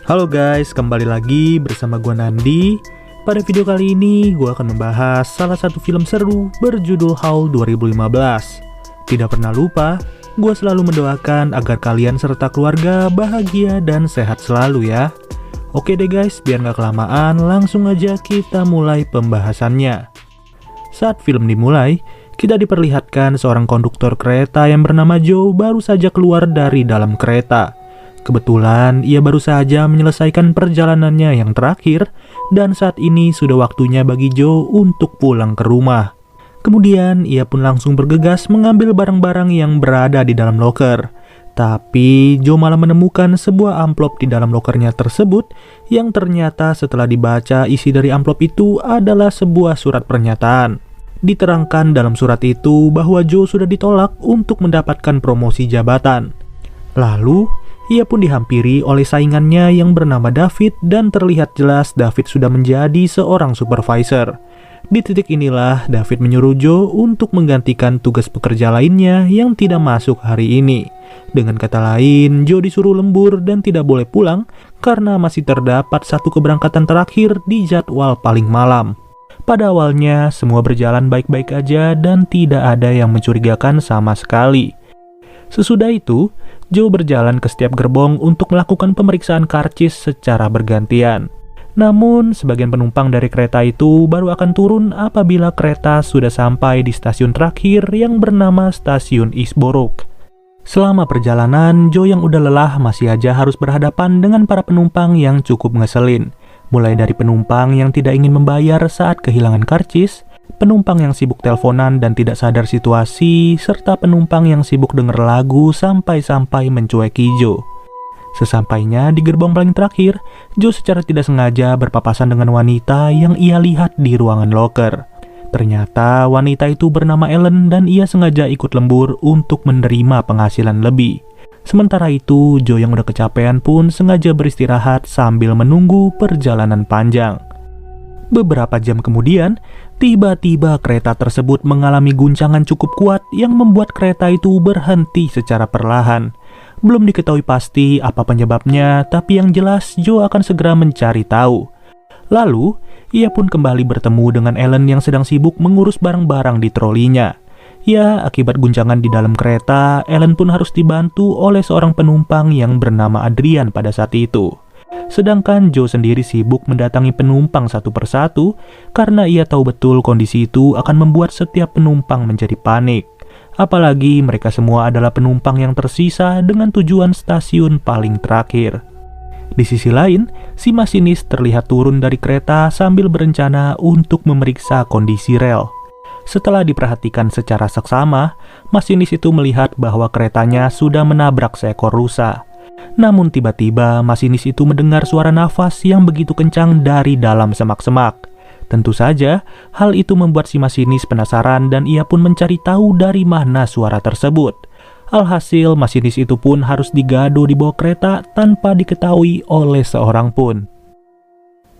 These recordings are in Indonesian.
Halo guys, kembali lagi bersama gue Nandi. Pada video kali ini gue akan membahas salah satu film seru berjudul Howl 2015. Tidak pernah lupa, gue selalu mendoakan agar kalian serta keluarga bahagia dan sehat selalu ya. Oke deh guys, biar gak kelamaan, langsung aja kita mulai pembahasannya. Saat film dimulai, kita diperlihatkan seorang konduktor kereta yang bernama Joe baru saja keluar dari dalam kereta. Kebetulan ia baru saja menyelesaikan perjalanannya yang terakhir dan saat ini sudah waktunya bagi Joe untuk pulang ke rumah. Kemudian ia pun langsung bergegas mengambil barang-barang yang berada di dalam loker. Tapi Joe malah menemukan sebuah amplop di dalam lokernya tersebut yang ternyata setelah dibaca isi dari amplop itu adalah sebuah surat pernyataan. Diterangkan dalam surat itu bahwa Joe sudah ditolak untuk mendapatkan promosi jabatan. Lalu ia pun dihampiri oleh saingannya yang bernama David dan terlihat jelas David sudah menjadi seorang supervisor. Di titik inilah David menyuruh Joe untuk menggantikan tugas pekerja lainnya yang tidak masuk hari ini. Dengan kata lain, Joe disuruh lembur dan tidak boleh pulang karena masih terdapat satu keberangkatan terakhir di jadwal paling malam. Pada awalnya semua berjalan baik-baik aja dan tidak ada yang mencurigakan sama sekali. Sesudah itu, Joe berjalan ke setiap gerbong untuk melakukan pemeriksaan karcis secara bergantian. Namun, sebagian penumpang dari kereta itu baru akan turun apabila kereta sudah sampai di stasiun terakhir yang bernama Stasiun Eastborough. Selama perjalanan, Joe yang udah lelah masih aja harus berhadapan dengan para penumpang yang cukup ngeselin. Mulai dari penumpang yang tidak ingin membayar saat kehilangan karcis, penumpang yang sibuk teleponan dan tidak sadar situasi, serta penumpang yang sibuk denger lagu sampai-sampai mencueki Joe. Sesampainya di gerbong paling terakhir, Joe secara tidak sengaja berpapasan dengan wanita yang ia lihat di ruangan loker. Ternyata wanita itu bernama Ellen dan ia sengaja ikut lembur untuk menerima penghasilan lebih. Sementara itu, Joe yang udah kecapean pun sengaja beristirahat sambil menunggu perjalanan panjang. Beberapa jam kemudian, tiba-tiba kereta tersebut mengalami guncangan cukup kuat yang membuat kereta itu berhenti secara perlahan. Belum diketahui pasti apa penyebabnya, tapi yang jelas Joe akan segera mencari tahu. Lalu, ia pun kembali bertemu dengan Ellen yang sedang sibuk mengurus barang-barang di trolinya. Ya, akibat guncangan di dalam kereta, Ellen pun harus dibantu oleh seorang penumpang yang bernama Adrian pada saat itu. Sedangkan Joe sendiri sibuk mendatangi penumpang satu persatu karena ia tahu betul kondisi itu akan membuat setiap penumpang menjadi panik. Apalagi mereka semua adalah penumpang yang tersisa dengan tujuan stasiun paling terakhir. Di sisi lain, si masinis terlihat turun dari kereta sambil berencana untuk memeriksa kondisi rel. Setelah diperhatikan secara seksama, masinis itu melihat bahwa keretanya sudah menabrak seekor rusa. Namun tiba-tiba masinis itu mendengar suara nafas yang begitu kencang dari dalam semak-semak. Tentu saja, hal itu membuat si masinis penasaran dan ia pun mencari tahu dari mana suara tersebut. Alhasil, masinis itu pun harus digado di bawah kereta tanpa diketahui oleh seorang pun.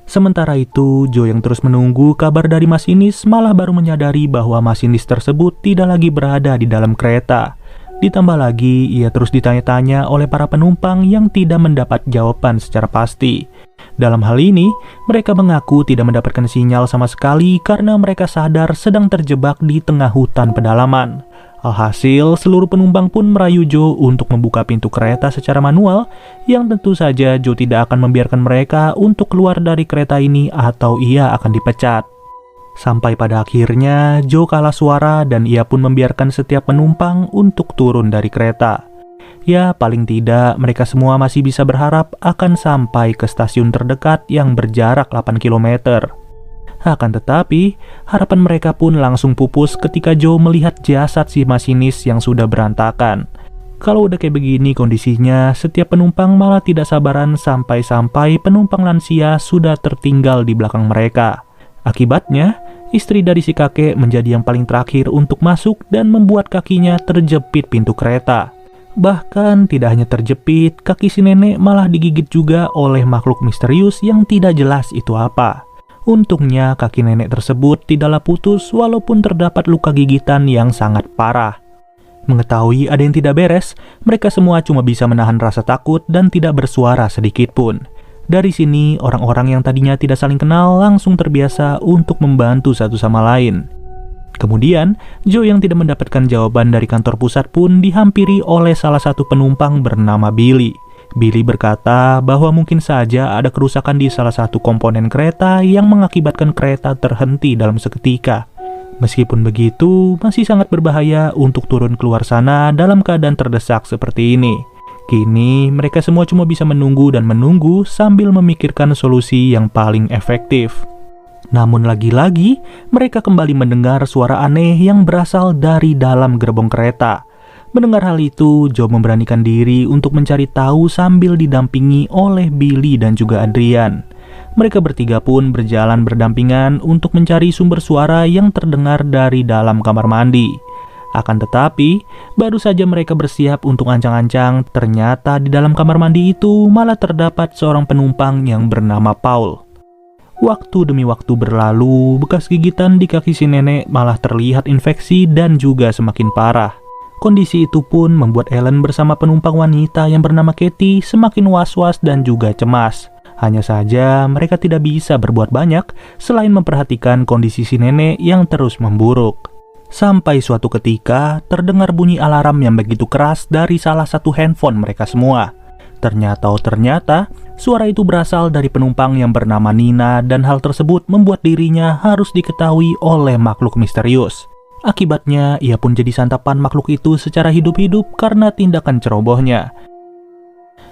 Sementara itu, Joe yang terus menunggu kabar dari masinis malah baru menyadari bahwa masinis tersebut tidak lagi berada di dalam kereta. Ditambah lagi, ia terus ditanya-tanya oleh para penumpang yang tidak mendapat jawaban secara pasti. Dalam hal ini, mereka mengaku tidak mendapatkan sinyal sama sekali karena mereka sadar sedang terjebak di tengah hutan pedalaman. Alhasil, seluruh penumpang pun merayu Joe untuk membuka pintu kereta secara manual, yang tentu saja Joe tidak akan membiarkan mereka untuk keluar dari kereta ini atau ia akan dipecat. Sampai pada akhirnya, Joe kalah suara dan ia pun membiarkan setiap penumpang untuk turun dari kereta. Ya, paling tidak mereka semua masih bisa berharap akan sampai ke stasiun terdekat yang berjarak 8 km. Akan tetapi, harapan mereka pun langsung pupus ketika Joe melihat jasad si masinis yang sudah berantakan. Kalau udah kayak begini kondisinya, setiap penumpang malah tidak sabaran sampai-sampai penumpang lansia sudah tertinggal di belakang mereka. Akibatnya, istri dari si kakek menjadi yang paling terakhir untuk masuk dan membuat kakinya terjepit pintu kereta. Bahkan tidak hanya terjepit, kaki si nenek malah digigit juga oleh makhluk misterius yang tidak jelas itu apa. Untungnya kaki nenek tersebut tidaklah putus walaupun terdapat luka gigitan yang sangat parah. Mengetahui ada yang tidak beres, mereka semua cuma bisa menahan rasa takut dan tidak bersuara sedikit pun. Dari sini, orang-orang yang tadinya tidak saling kenal langsung terbiasa untuk membantu satu sama lain. Kemudian, Joe yang tidak mendapatkan jawaban dari kantor pusat pun dihampiri oleh salah satu penumpang bernama Billy. Billy berkata bahwa mungkin saja ada kerusakan di salah satu komponen kereta yang mengakibatkan kereta terhenti dalam seketika. Meskipun begitu, masih sangat berbahaya untuk turun keluar sana dalam keadaan terdesak seperti ini. Kini, mereka semua cuma bisa menunggu dan menunggu sambil memikirkan solusi yang paling efektif. Namun lagi-lagi, mereka kembali mendengar suara aneh yang berasal dari dalam gerbong kereta. Mendengar hal itu, Joe memberanikan diri untuk mencari tahu sambil didampingi oleh Billy dan juga Adrian. Mereka bertiga pun berjalan berdampingan untuk mencari sumber suara yang terdengar dari dalam kamar mandi. Akan tetapi, baru saja mereka bersiap untuk ancang-ancang, ternyata di dalam kamar mandi itu malah terdapat seorang penumpang yang bernama Paul. Waktu demi waktu berlalu, bekas gigitan di kaki si nenek malah terlihat infeksi dan juga semakin parah. Kondisi itu pun membuat Ellen bersama penumpang wanita yang bernama Katie semakin was-was dan juga cemas. Hanya saja mereka tidak bisa berbuat banyak selain memperhatikan kondisi si nenek yang terus memburuk. Sampai suatu ketika terdengar bunyi alarm yang begitu keras dari salah satu handphone mereka semua. Ternyata suara itu berasal dari penumpang yang bernama Nina dan hal tersebut membuat dirinya harus diketahui oleh makhluk misterius. Akibatnya ia pun jadi santapan makhluk itu secara hidup-hidup karena tindakan cerobohnya.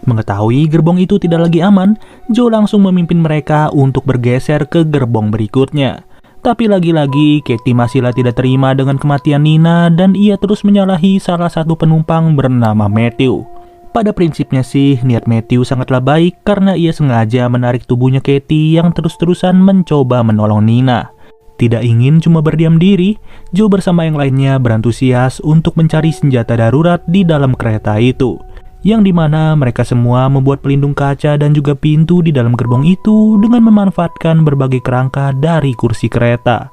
Mengetahui gerbong itu tidak lagi aman, Joe langsung memimpin mereka untuk bergeser ke gerbong berikutnya. Tapi lagi-lagi, Katie masihlah tidak terima dengan kematian Nina dan ia terus menyalahi salah satu penumpang bernama Matthew. Pada prinsipnya sih, niat Matthew sangatlah baik karena ia sengaja menarik tubuhnya Katie yang terus-terusan mencoba menolong Nina. Tidak ingin cuma berdiam diri, Joe bersama yang lainnya berantusias untuk mencari senjata darurat di dalam kereta itu. Yang dimana mereka semua membuat pelindung kaca dan juga pintu di dalam gerbong itu dengan memanfaatkan berbagai kerangka dari kursi kereta.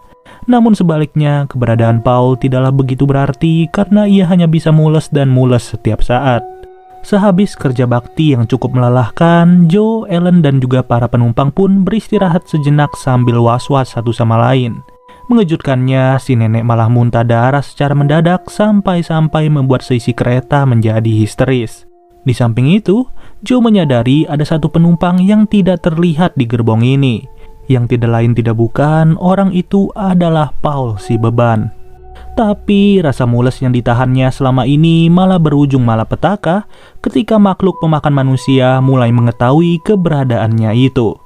Namun sebaliknya, keberadaan Paul tidaklah begitu berarti karena ia hanya bisa mules dan mules setiap saat. Sehabis kerja bakti yang cukup melelahkan, Joe, Ellen, dan juga para penumpang pun beristirahat sejenak sambil was-was satu sama lain. Mengejutkannya, si nenek malah muntah darah secara mendadak sampai-sampai membuat seisi kereta menjadi histeris. Di samping itu, Joe menyadari ada satu penumpang yang tidak terlihat di gerbong ini. Yang tidak lain tidak bukan, orang itu adalah Paul si beban. Tapi rasa mules yang ditahannya selama ini malah berujung malapetaka ketika makhluk pemakan manusia mulai mengetahui keberadaannya itu.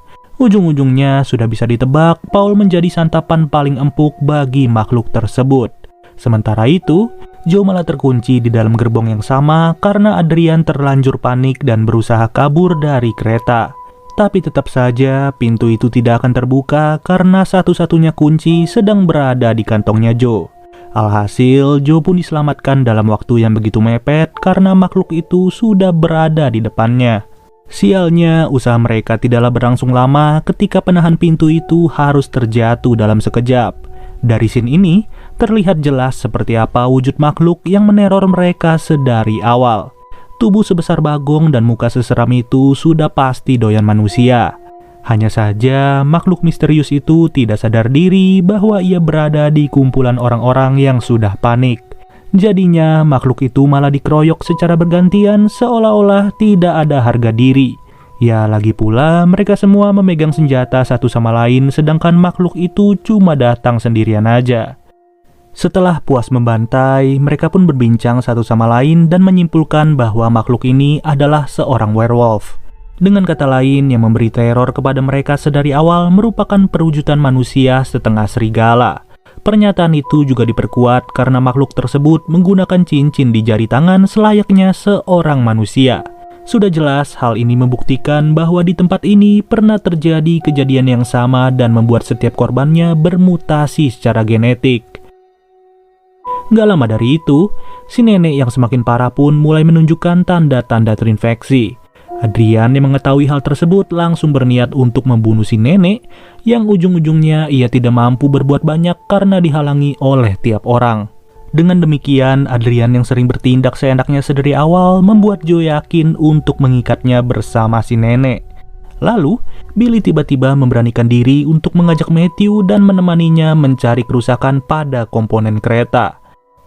Ujung-ujungnya sudah bisa ditebak Paul menjadi santapan paling empuk bagi makhluk tersebut. Sementara itu, Joe malah terkunci di dalam gerbong yang sama karena Adrian terlanjur panik dan berusaha kabur dari kereta. Tapi tetap saja pintu itu tidak akan terbuka karena satu-satunya kunci sedang berada di kantongnya Joe. Alhasil, Joe pun diselamatkan dalam waktu yang begitu mepet karena makhluk itu sudah berada di depannya. Sialnya, usaha mereka tidaklah berlangsung lama ketika penahan pintu itu harus terjatuh dalam sekejap. Dari scene ini, terlihat jelas seperti apa wujud makhluk yang meneror mereka sedari awal. Tubuh sebesar bagong dan muka seseram itu sudah pasti doyan manusia. Hanya saja, makhluk misterius itu tidak sadar diri bahwa ia berada di kumpulan orang-orang yang sudah panik. Jadinya, makhluk itu malah dikeroyok secara bergantian seolah-olah tidak ada harga diri. Ya, lagi pula mereka semua memegang senjata satu sama lain sedangkan makhluk itu cuma datang sendirian aja. Setelah puas membantai, mereka pun berbincang satu sama lain dan menyimpulkan bahwa makhluk ini adalah seorang werewolf. Dengan kata lain, yang memberi teror kepada mereka sedari awal merupakan perwujudan manusia setengah serigala. Pernyataan itu juga diperkuat karena makhluk tersebut menggunakan cincin di jari tangan selayaknya seorang manusia. Sudah jelas hal ini membuktikan bahwa di tempat ini pernah terjadi kejadian yang sama dan membuat setiap korbannya bermutasi secara genetik. Gak lama dari itu, si nenek yang semakin parah pun mulai menunjukkan tanda-tanda terinfeksi. Adrian yang mengetahui hal tersebut langsung berniat untuk membunuh si nenek, yang ujung-ujungnya ia tidak mampu berbuat banyak karena dihalangi oleh tiap orang. Dengan demikian, Adrian yang sering bertindak seenaknya sedari awal membuat Joe yakin untuk mengikatnya bersama si nenek. Lalu, Billy tiba-tiba memberanikan diri untuk mengajak Matthew dan menemaninya mencari kerusakan pada komponen kereta.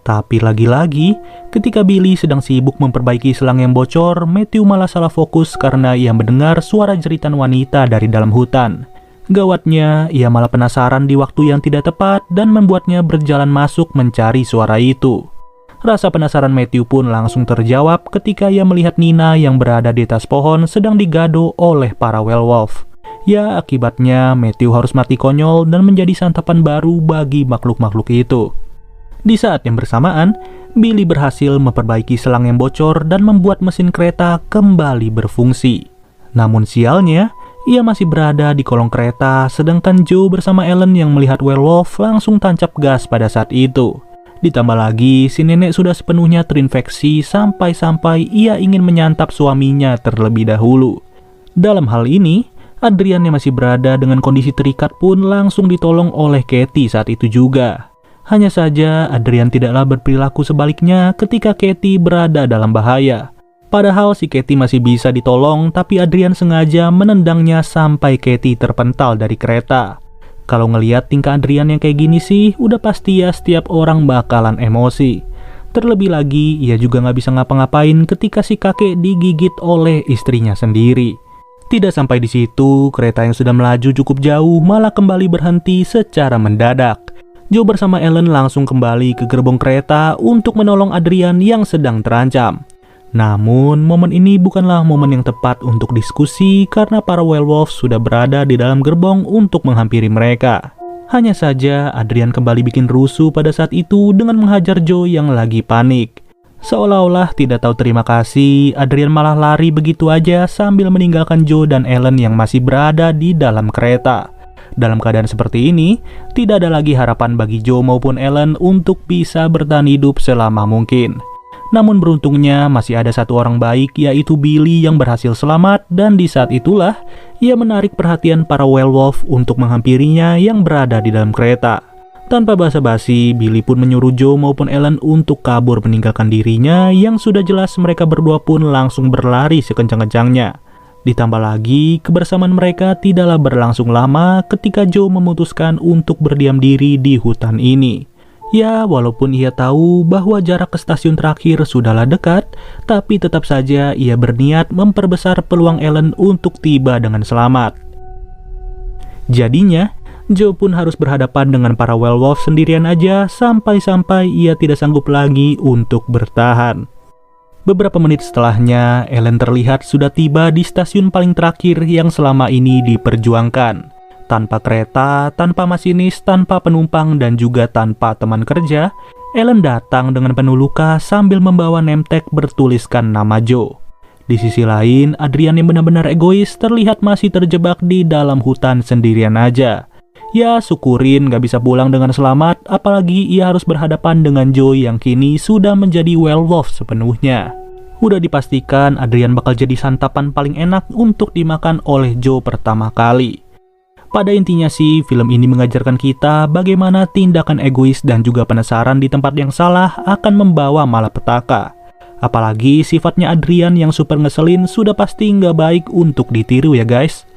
Tapi lagi-lagi, ketika Billy sedang sibuk memperbaiki selang yang bocor, Matthew malah salah fokus karena ia mendengar suara jeritan wanita dari dalam hutan. Gawatnya, ia malah penasaran di waktu yang tidak tepat dan membuatnya berjalan masuk mencari suara itu. Rasa penasaran Matthew pun langsung terjawab ketika ia melihat Nina yang berada di atas pohon sedang digado oleh para werewolf. Ya, akibatnya Matthew harus mati konyol dan menjadi santapan baru bagi makhluk-makhluk itu. Di saat yang bersamaan, Billy berhasil memperbaiki selang yang bocor dan membuat mesin kereta kembali berfungsi. Namun sialnya, ia masih berada di kolong kereta, sedangkan Joe bersama Ellen yang melihat werewolf langsung tancap gas pada saat itu. Ditambah lagi, si nenek sudah sepenuhnya terinfeksi sampai-sampai ia ingin menyantap suaminya terlebih dahulu. Dalam hal ini, Adrian yang masih berada dengan kondisi terikat pun langsung ditolong oleh Katie saat itu juga. Hanya saja, Adrian tidaklah berperilaku sebaliknya ketika Katie berada dalam bahaya. Padahal si Katie masih bisa ditolong, tapi Adrian sengaja menendangnya sampai Katie terpental dari kereta. Kalau ngeliat tingkah Adrian yang kayak gini sih, udah pasti ya setiap orang bakalan emosi. Terlebih lagi, ia juga nggak bisa ngapa-ngapain ketika si kakek digigit oleh istrinya sendiri. Tidak sampai di situ, kereta yang sudah melaju cukup jauh malah kembali berhenti secara mendadak. Joe bersama Ellen langsung kembali ke gerbong kereta untuk menolong Adrian yang sedang terancam. Namun, momen ini bukanlah momen yang tepat untuk diskusi karena para werewolf sudah berada di dalam gerbong untuk menghampiri mereka. Hanya saja, Adrian kembali bikin rusuh pada saat itu dengan menghajar Joe yang lagi panik. Seolah-olah tidak tahu terima kasih, Adrian malah lari begitu aja sambil meninggalkan Joe dan Ellen yang masih berada di dalam kereta. Dalam keadaan seperti ini, tidak ada lagi harapan bagi Joe maupun Ellen untuk bisa bertahan hidup selama mungkin. Namun beruntungnya masih ada satu orang baik, yaitu Billy yang berhasil selamat, dan di saat itulah ia menarik perhatian para werewolf untuk menghampirinya yang berada di dalam kereta. Tanpa basa-basi, Billy pun menyuruh Joe maupun Ellen untuk kabur meninggalkan dirinya, yang sudah jelas mereka berdua pun langsung berlari sekencang-kencangnya. Ditambah lagi, kebersamaan mereka tidaklah berlangsung lama ketika Joe memutuskan untuk berdiam diri di hutan ini. Ya, walaupun ia tahu bahwa jarak ke stasiun terakhir sudahlah dekat, tapi tetap saja ia berniat memperbesar peluang Ellen untuk tiba dengan selamat. Jadinya, Joe pun harus berhadapan dengan para werewolf sendirian aja sampai-sampai ia tidak sanggup lagi untuk bertahan. Beberapa menit setelahnya, Ellen terlihat sudah tiba di stasiun paling terakhir yang selama ini diperjuangkan. Tanpa kereta, tanpa masinis, tanpa penumpang, dan juga tanpa teman kerja, Ellen datang dengan penuh luka sambil membawa name tag bertuliskan nama Joe. Di sisi lain, Adrian yang benar-benar egois terlihat masih terjebak di dalam hutan sendirian aja. Ya, syukurin gak bisa pulang dengan selamat, apalagi ia harus berhadapan dengan Joe yang kini sudah menjadi werewolf sepenuhnya. Udah dipastikan Adrian bakal jadi santapan paling enak untuk dimakan oleh Joe pertama kali. Pada intinya sih, film ini mengajarkan kita bagaimana tindakan egois dan juga penasaran di tempat yang salah akan membawa malapetaka. Apalagi sifatnya Adrian yang super ngeselin sudah pasti nggak baik untuk ditiru ya guys.